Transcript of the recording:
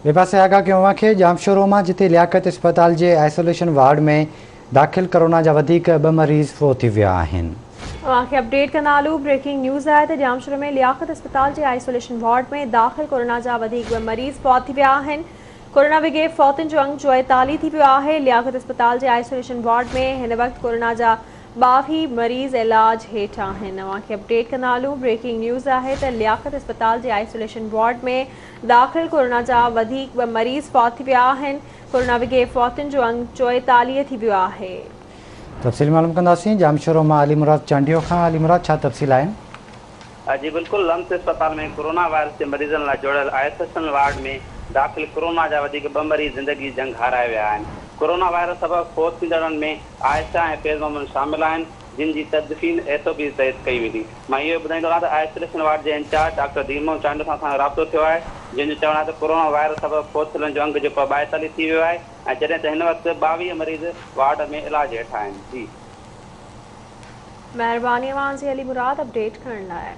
ॿिए पासे आगाह कयूं खे जामशोरो मां जिते लियाकत अस्पताल जे आइसोलेशन वार्ड में दाख़िल कोरोना जा वधीक 2 मरीज़ फ़ौत थी विया आहिनि। अपडेट कनालू ब्रेकिंग न्यूज़ है तो जामशोरो में लियाकत अस्पताल के आइसोलेशन वार्ड में दाख़िल कोरोना जा वधीक 2 मरीज़ फ़ौत थी विया आहिनि। कोरोना विगे फ़ौतुनि जो अंक 44 थी वियो आहे। लियाकत अस्पताल के आइसोलेशन वार्ड में हिन वक्त कोरोना जा 22 मरीज़ इलाज हेठ आहिनि। अपडेट कनालू ब्रेकिंग न्यूज़ है तो लियाकत अस्पताल के आइसोलेशन वार्ड में दाख़िल कोरोना जा वधीक 2 मरीज़ फ़ौत थी विया आहिनि। कोरोना विगे फ़ौतुनि जो अंक 44 थी वियो आहे। तफ़सील मालूम कंदासीं जामशोरो मां अली मुराद चांडियो खां। अली मुराद, छा तफ़सील आहिनि? जी बिल्कुल, लम्स अस्पताल में कोरोना वायरस के मरीजन लाइ जोड़ियल आइसोलेशन वार्ड में दाख़िल कोरोना जा वधीक 2 मरीज़ ज़िंदगी जंग हाराए विया आहिनि। कोरोना वायरस सबबि फ़ौत थींदड़नि में आयशा ऐं फैज़ मोहम्मद शामिल आहिनि, जिन जी तदफ़ीन एसओपी तहत कई वेंदी। मां इहो ॿुधाईंदो आहियां त आइसोलेशन वार्ड जे इंचार्ज डॉक्टर धीरमोहन चांडो सां असांजो राब्तो थियो आहे, जिन जो चवणु आहे त कोरोना वायरस सबबि फ़ौत थियण जो अंग जेको 42 थी वियो आहे ऐं जॾहिं त हिन वक़्तु 22 मरीज़ वार्ड में इलाज हेठि आहिनि। जी महिरबानी अली मुराद अपडेट करण लाइ।